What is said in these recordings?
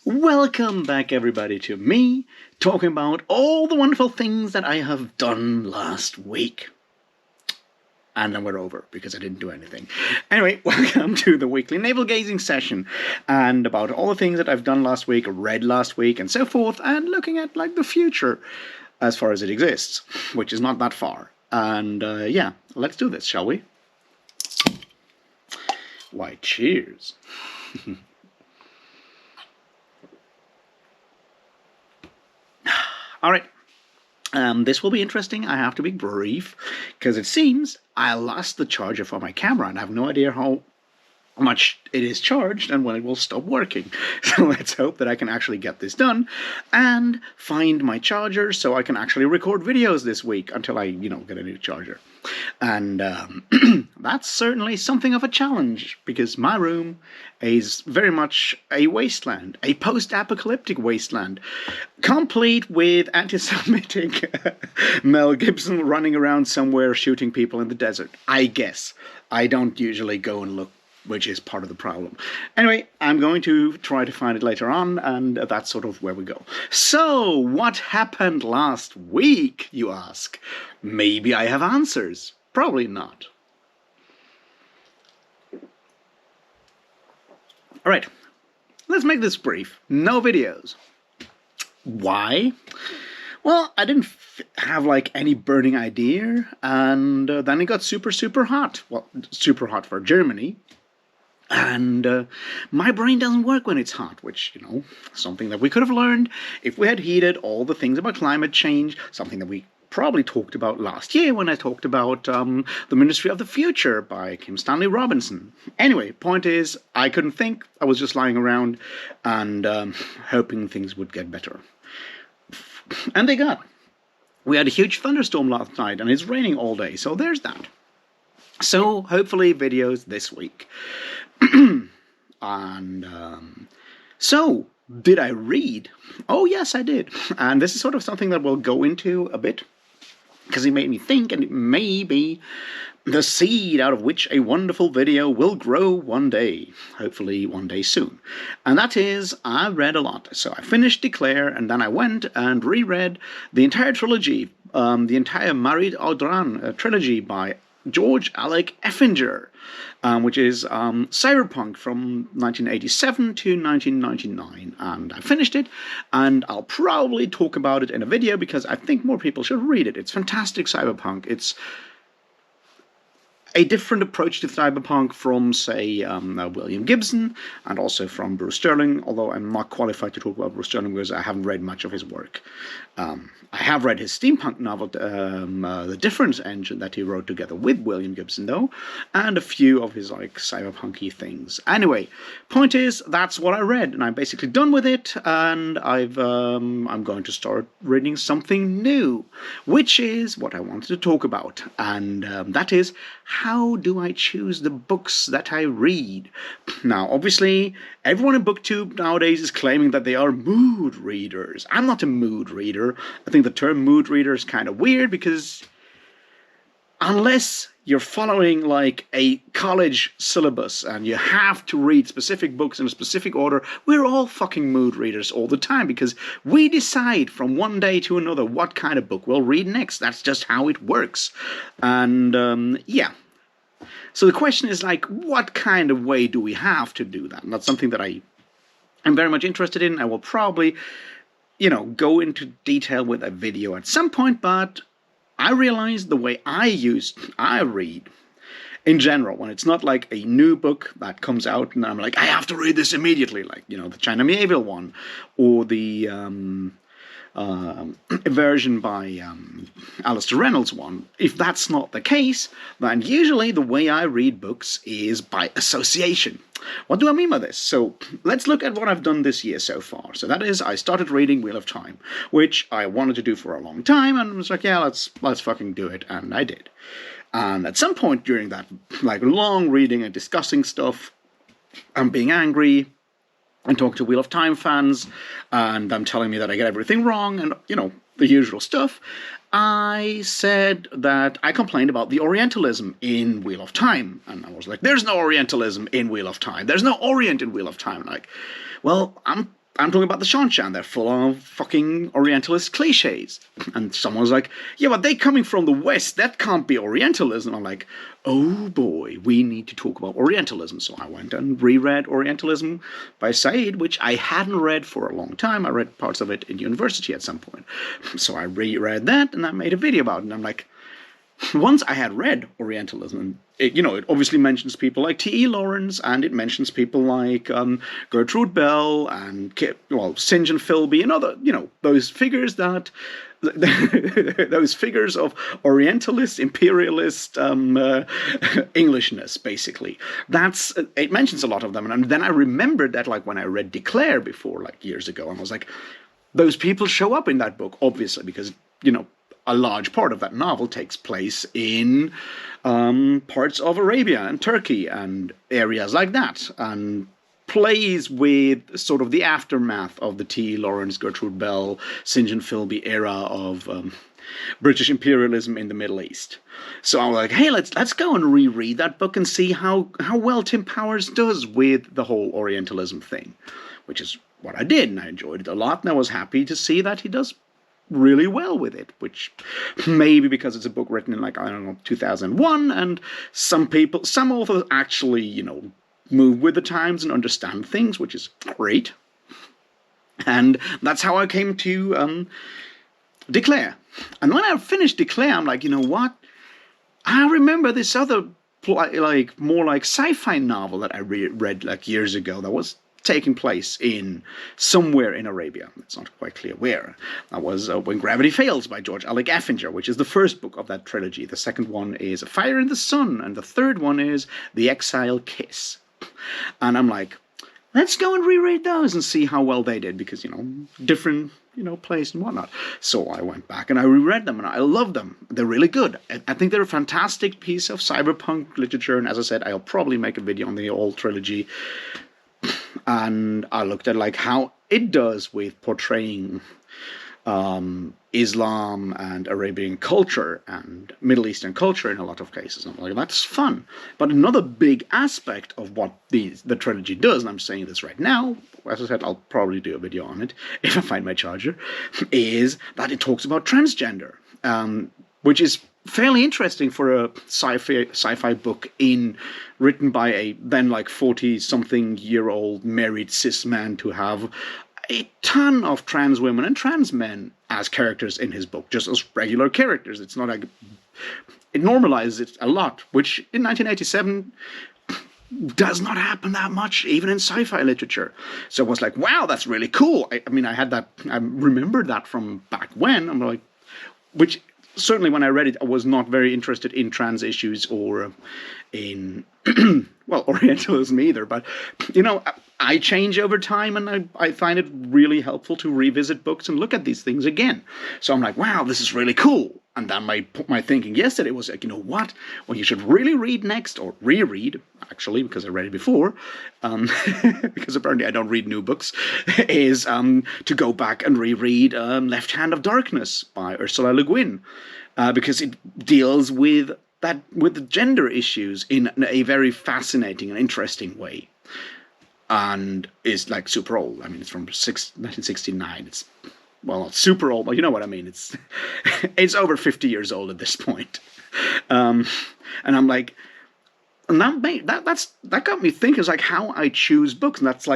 Welcome back, everybody, to me talking about all the wonderful things that I have done last week. And then we're over because I didn't do anything. Anyway, welcome to the weekly navel-gazing session, and about all the things that I've done last week, read last week, and so forth, and looking at like the future as far as it exists, which is not that far. And yeah, let's do this, shall we? Why, cheers. All right. This will be interesting. I have to be brief because it seems I lost the charger for my camera and I have no idea how much it is charged and when it will stop working. So let's hope that I can actually get this done and find my charger so I can actually record videos this week until I, get a new charger. And that's certainly something of a challenge because my room is very much a wasteland, a post-apocalyptic wasteland, complete with anti-Semitic Mel Gibson running around somewhere shooting people in the desert. I guess. I don't usually go and look, which is part of the problem. Anyway, I'm going to try to find it later on, and that's sort of where we go. So, what happened last week, you ask? Maybe I have answers. Probably not. Alright, let's make this brief. No videos. Why? Well, I didn't have like any burning idea, and then it got super hot. Well, super hot for Germany. And my brain doesn't work when it's hot, which, something that we could have learned if we had heeded all the things about climate change, something that we probably talked about last year when I talked about The Ministry of the Future by Kim Stanley Robinson. Anyway, point is, I couldn't think. I was just lying around and hoping things would get better. And they got. We had a huge thunderstorm last night, and it's raining all day, so there's that. So, hopefully videos this week. And so, did I read? Oh yes, I did. And this is sort of something that we'll go into a bit, because it made me think, and it may be the seed out of which a wonderful video will grow one day, hopefully one day soon. And that is, I read a lot. So I finished Declare, and then I went and reread the entire trilogy, the entire Marie Audran trilogy by George Alec Effinger, which is cyberpunk from 1987 to 1999, and I finished it, and I'll probably talk about it in a video because I think more people should read it. It's fantastic cyberpunk. It's a different approach to cyberpunk from, say, William Gibson, and also from Bruce Sterling, although I'm not qualified to talk about Bruce Sterling because I haven't read much of his work. I have read his steampunk novel, The Difference Engine, that he wrote together with William Gibson, though, and a few of his, cyberpunky things. Anyway, point is, that's what I read, and I'm basically done with it, and I'm going to start reading something new, which is what I wanted to talk about, and that is, how do I choose the books that I read? Now, obviously, everyone in BookTube nowadays is claiming that they are mood readers. I'm not a mood reader. I think the term mood reader is kind of weird because unless you're following like a college syllabus and you have to read specific books in a specific order, we're all fucking mood readers all the time because we decide from one day to another what kind of book we'll read next. That's just how it works. And yeah. So the question is what kind of way do we have to do that? And that's something that I am very much interested in. I will probably, go into detail with a video at some point, but I realize the way I read in general, when it's not like a new book that comes out and I'm like, I have to read this immediately, the China Mieville one, or the version by Alistair Reynolds one. If that's not the case, then usually the way I read books is by association. What do I mean by this? So let's look at what I've done this year so far. So that is, I started reading Wheel of Time, which I wanted to do for a long time, and I was like, yeah, let's fucking do it, and I did. And at some point during that, long reading and discussing stuff, I'm being angry, and talk to Wheel of Time fans, and them telling me that I get everything wrong, and, the usual stuff, I said that I complained about the Orientalism in Wheel of Time, and I was like, there's no Orientalism in Wheel of Time, there's no Orient in Wheel of Time, well, I'm I'm talking about the Shanshan. They're full of fucking Orientalist cliches. And someone's like, yeah, but they coming from the West. That can't be Orientalism. I'm like, oh boy, we need to talk about Orientalism. So I went and reread Orientalism by Said, which I hadn't read for a long time. I read parts of it in university at some point. So I reread that and I made a video about it. And I'm like, once I had read Orientalism, it obviously mentions people like T.E. Lawrence, and it mentions people like Gertrude Bell and St. John Philby and other, those figures that those figures of Orientalist, imperialist Englishness, basically. It mentions a lot of them, and then I remembered that, like when I read Declare before, like years ago, and I was like, those people show up in that book, obviously, because a large part of that novel takes place in parts of Arabia and Turkey and areas like that, and plays with sort of the aftermath of the T. Lawrence, Gertrude Bell, St. John Philby era of British imperialism in the Middle East. So I was like, hey, let's go and reread that book and see how well Tim Powers does with the whole Orientalism thing, which is what I did, and I enjoyed it a lot, and I was happy to see that he does really well with it, which maybe because it's a book written in 2001, and some authors actually, move with the times and understand things, which is great. And that's how I came to Declare. And when I finished Declare, I'm like, you know what? I remember this other more like sci-fi novel that I read like years ago that was taking place in somewhere in Arabia. It's not quite clear where. That was When Gravity Fails by George Alec Effinger, which is the first book of that trilogy. The second one is A Fire in the Sun, and the third one is The Exile Kiss. And I'm like, let's go and reread those and see how well they did, because, different, place and whatnot. So I went back and I reread them, and I love them. They're really good. I think they're a fantastic piece of cyberpunk literature, and as I said, I'll probably make a video on the whole trilogy. And I looked at how it does with portraying Islam and Arabian culture and Middle Eastern culture in a lot of cases. I'm like, that's fun. But another big aspect of what the trilogy does, and I'm saying this right now, as I said, I'll probably do a video on it if I find my charger, is that it talks about transgender, which is fairly interesting for a sci-fi book written by a then 40-something-year-old married cis man to have a ton of trans women and trans men as characters in his book, just as regular characters. It's not like it normalizes it a lot, which in 1987 does not happen that much, even in sci-fi literature. So it was like, wow, that's really cool. I remembered that from back when. I'm like, which certainly when I read it, I was not very interested in trans issues or in, Orientalism either. But, I change over time, and I find it really helpful to revisit books and look at these things again. So I'm like, wow, this is really cool. And then my thinking yesterday was like, you know what? What you should really read next, or reread, actually, because I read it before, because apparently I don't read new books, is to go back and reread Left Hand of Darkness by Ursula Le Guin, because it deals with the gender issues in a very fascinating and interesting way. And is super old. I mean, it's from 1969. It's, not super old, but you know what I mean. It's over 50 years old at this point. And I'm like, and that got me thinking. It's like how I choose books, and that's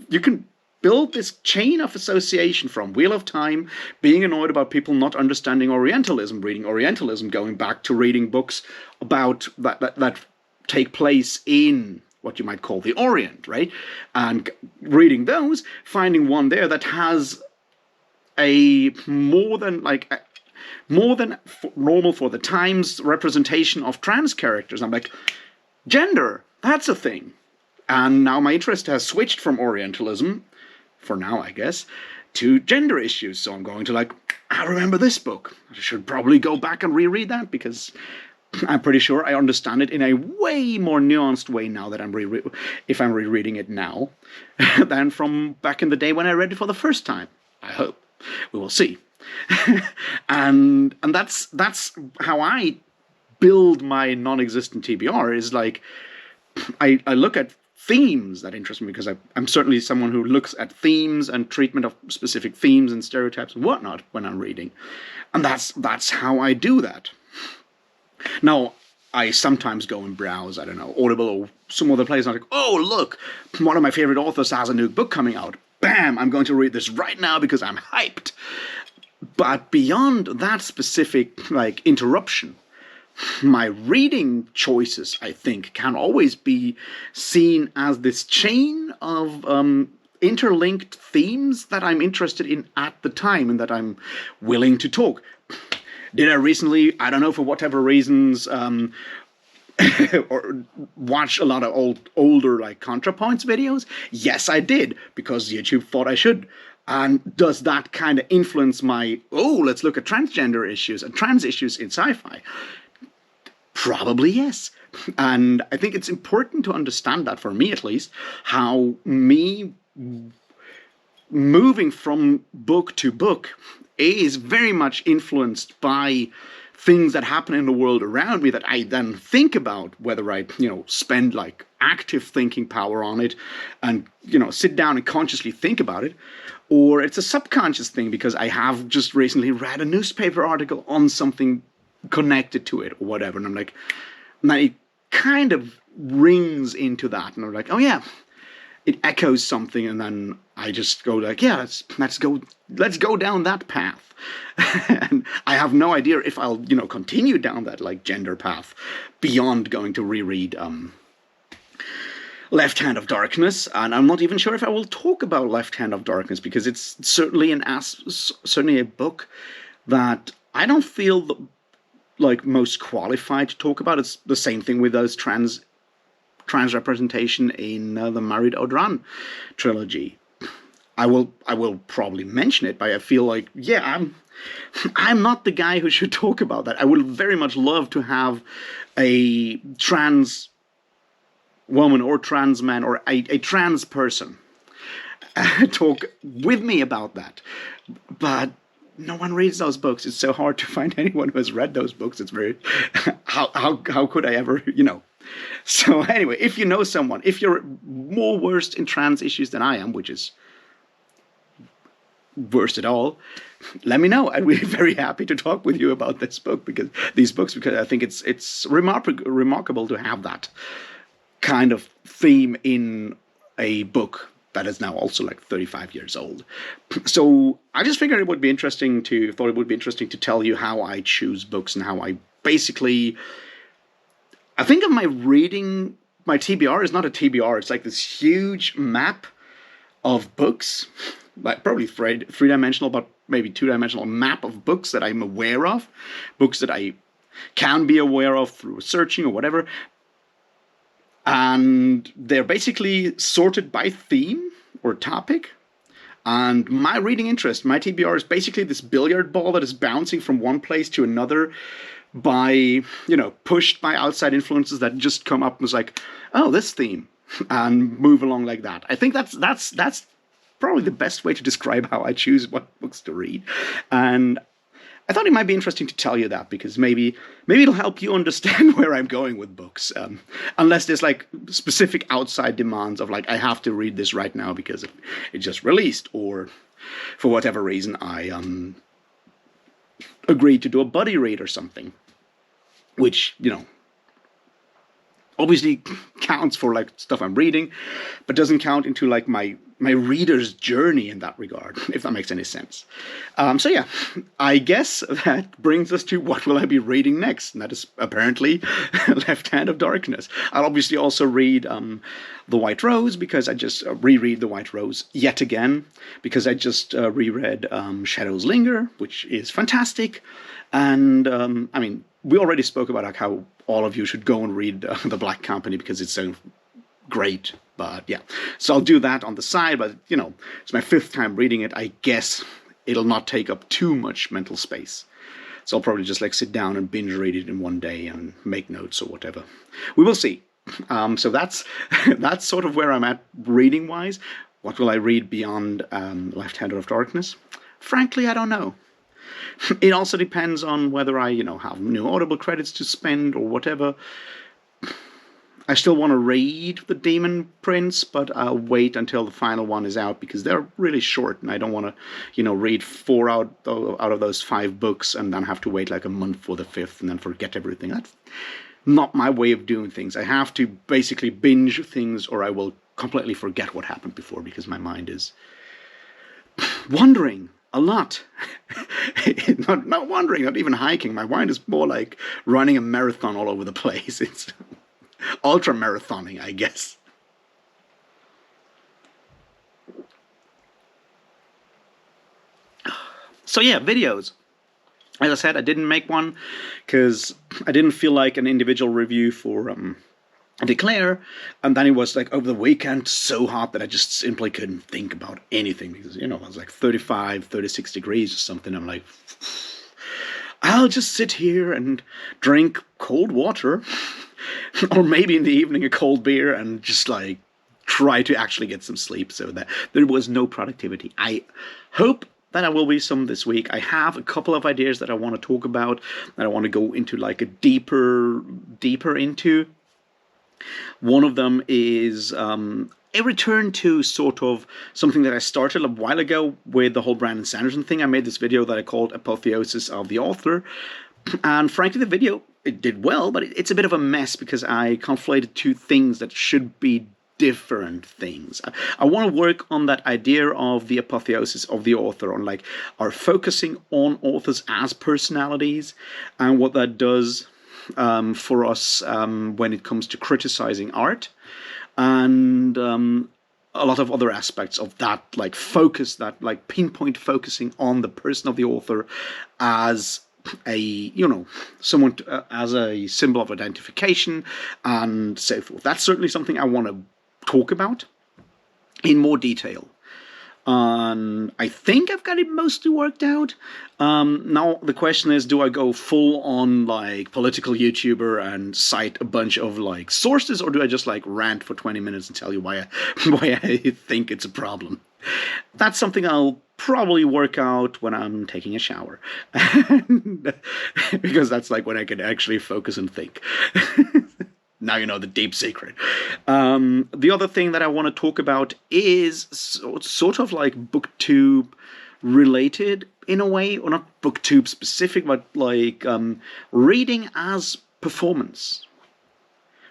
you can build this chain of association from Wheel of Time, being annoyed about people not understanding Orientalism, reading Orientalism, going back to reading books about that take place in what you might call the Orient, right? And reading those, finding one there that has a more than normal for the times representation of trans characters. I'm like, gender, that's a thing. And now my interest has switched from Orientalism, for now I guess, to gender issues. So I'm going to I remember this book. I should probably go back and reread that, because I'm pretty sure I understand it in a way more nuanced way now that if I'm rereading it now than from back in the day when I read it for the first time. I hope. We will see. and that's how I build my non-existent TBR, is I look at themes that interest me, because I'm certainly someone who looks at themes and treatment of specific themes and stereotypes and whatnot when I'm reading. And that's how I do that. Now, I sometimes go and browse, I don't know, Audible or some other place, and I'm like, oh, look, one of my favorite authors has a new book coming out. Bam, I'm going to read this right now because I'm hyped. But beyond that specific, like, interruption, my reading choices, I think, can always be seen as this chain of interlinked themes that I'm interested in at the time and that I'm willing to talk. Did I recently, I don't know, for whatever reasons, or watch a lot of older like Contrapoints videos? Yes, I did, because YouTube thought I should. And does that kind of influence my, oh, let's look at transgender issues and trans issues in sci-fi? Probably yes. And I think it's important to understand that, for me at least, how me moving from book to book is very much influenced by things that happen in the world around me that I then think about, whether I, spend like active thinking power on it and, sit down and consciously think about it, or it's a subconscious thing because I have just recently read a newspaper article on something connected to it or whatever. And I'm like, and it kind of rings into that. And I'm like, oh yeah, it echoes something. And then I just go like, yeah, let's go down that path. And I have no idea if I'll, continue down that like gender path beyond going to reread Left Hand of Darkness, and I'm not even sure if I will talk about Left Hand of Darkness, because it's certainly certainly a book that I don't feel like most qualified to talk about. It's the same thing with those trans representation in the Married Audran trilogy. I will probably mention it, but I feel like, yeah, I'm not the guy who should talk about that. I would very much love to have a trans woman or trans man or a trans person talk with me about that. But no one reads those books. It's so hard to find anyone who has read those books. It's very, how could I ever, So anyway, if you know someone, if you're more versed in trans issues than I am, which is worst at all, let me know. I'd be very happy to talk with you about this book, because I think it's remarkable to have that kind of theme in a book that is now also like 35 years old. So I just figured it would be interesting to tell you how I choose books and how I basically, I think of my reading, my TBR is not a TBR, it's like this huge map of books, like probably three-dimensional, but maybe two-dimensional map of books that I'm aware of, books that I can be aware of through searching or whatever. And they're basically sorted by theme or topic. And my reading interest, my TBR, is basically this billiard ball that is bouncing from one place to another by, pushed by outside influences that just come up and was like, oh, this theme, and move along like that. I think that's probably the best way to describe how I choose what books to read. And I thought it might be interesting to tell you that, because maybe it'll help you understand where I'm going with books. Unless there's like specific outside demands of like, I have to read this right now because it just released, or for whatever reason I agreed to do a buddy read or something, which, obviously counts for like stuff I'm reading, but doesn't count into like my reader's journey in that regard, if that makes any sense. So yeah, I guess that brings us to what will I be reading next, and that is apparently Left Hand of Darkness. I'll obviously also read The White Rose, because I just reread The White Rose yet again, because I just reread Shadows Linger, which is fantastic. And I mean, we already spoke about like how all of you should go and read The Black Company, because it's so great. But yeah, so I'll do that on the side, but it's my 5th time reading it. I guess it'll not take up too much mental space. So I'll probably just like sit down and binge read it in one day and make notes or whatever. We will see. So that's sort of where I'm at reading wise. What will I read beyond Left Hand of Darkness? Frankly, I don't know. It also depends on whether I, have new Audible credits to spend or whatever. I still want to read the Demon Prince, but I'll wait until the final one is out because they're really short, and I don't want to, read 4 out of those 5 books and then have to wait like a month for the fifth and then forget everything. That's not my way of doing things. I have to basically binge things, or I will completely forget what happened before because my mind is wandering a lot. not wandering, not even hiking. My mind is more like running a marathon all over the place. It's ultra marathoning, I guess. So yeah, videos. As I said, I didn't make one because I didn't feel like an individual review for Declare, and then it was like over the weekend so hot that I just simply couldn't think about anything because it was like 35, 36 degrees or something. I'm like, I'll just sit here and drink cold water, or maybe in the evening a cold beer, and just like try to actually get some sleep. So that there was no productivity. I hope that I will be some this week. I have a couple of ideas that I want to talk about, that I want to go into like a deeper into. One of them is a return to sort of something that I started a while ago with the whole Brandon Sanderson thing. I made this video that I called Apotheosis of the Author. And frankly, the video, it did well, but it's a bit of a mess because I conflated two things that should be different things. I want to work on that idea of the apotheosis of the author, on like our focusing on authors as personalities and what that does for us when it comes to criticizing art, and a lot of other aspects of that, like focus, that like pinpoint focusing on the person of the author as a someone as a symbol of identification and so forth. That's certainly something I want to talk about in more detail. I think I've got it mostly worked out. Now the question is, do I go full on like political YouTuber and cite a bunch of like sources, or do I just like rant for 20 minutes and tell you why I think it's a problem? That's something I'll probably work out when I'm taking a shower. Because that's like when I can actually focus and think. Now you know the deep secret. The other thing that I want to talk about is sort of like booktube related in a way, or not booktube specific, but like reading as performance,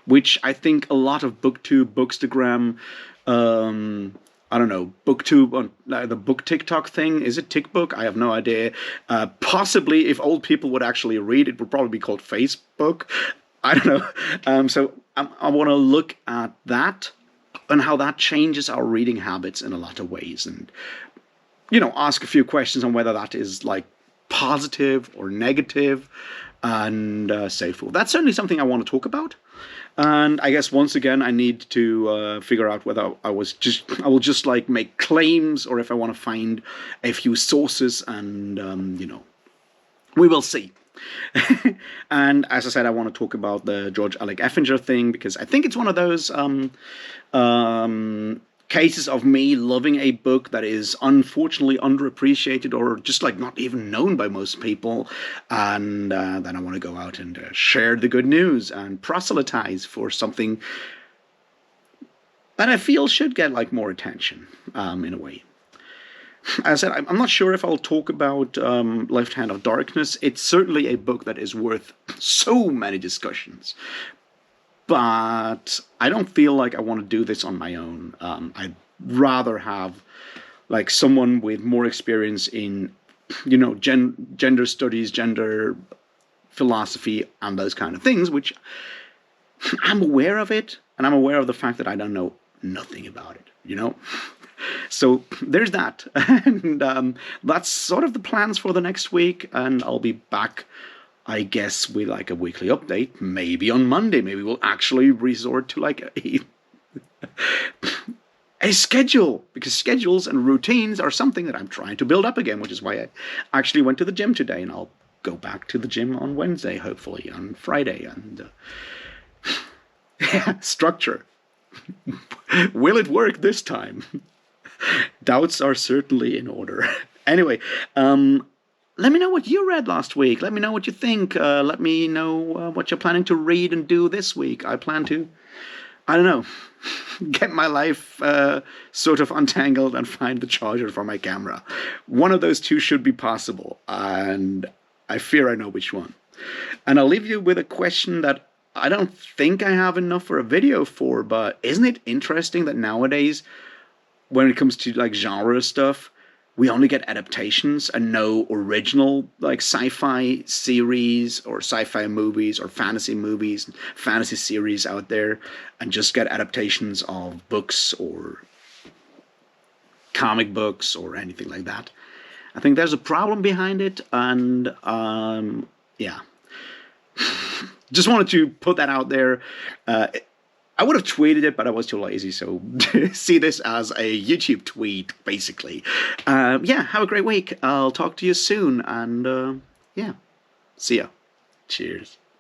which I think a lot of booktube, bookstagram, I don't know, booktube on the book TikTok thing. Is it TikBook? I have no idea. Possibly, if old people would actually read, it would probably be called Facebook. I don't know. So I want to look at that and how that changes our reading habits in a lot of ways, and ask a few questions on whether that is like positive or negative, and so forth. That's certainly something I want to talk about. And I guess once again I need to figure out whether I will just like make claims, or if I want to find a few sources, and we will see. And as I said, I want to talk about the George Alec Effinger thing, because I think it's one of those cases of me loving a book that is unfortunately underappreciated, or just like not even known by most people, and then I want to go out and share the good news and proselytize for something that I feel should get like more attention, in a way. As I said, I'm not sure if I'll talk about Left Hand of Darkness. It's certainly a book that is worth so many discussions, but I don't feel like I want to do this on my own. I'd rather have like someone with more experience in, gender studies, gender philosophy, and those kind of things, which I'm aware of it, and I'm aware of the fact that I don't know nothing about it, So there's that, and that's sort of the plans for the next week, and I'll be back, I guess, with like a weekly update, maybe on Monday. Maybe we'll actually resort to like a schedule, because schedules and routines are something that I'm trying to build up again, which is why I actually went to the gym today, and I'll go back to the gym on Wednesday, hopefully, on Friday, and structure. Will it work this time? Doubts are certainly in order. Anyway, let me know what you read last week. Let me know what you think. Let me know what you're planning to read and do this week. I plan to, I don't know, get my life sort of untangled and find the charger for my camera. One of those two should be possible, and I fear I know which one. And I'll leave you with a question that I don't think I have enough for a video for, but isn't it interesting that nowadays, when it comes to like genre stuff, we only get adaptations and no original like sci-fi series or sci-fi movies or fantasy series out there, and just get adaptations of books or comic books or anything like that. I think there's a problem behind it, and yeah, just wanted to put that out there. I would have tweeted it, but I was too lazy, so see this as a YouTube tweet, basically. Yeah, have a great week. I'll talk to you soon, and yeah, see ya. Cheers.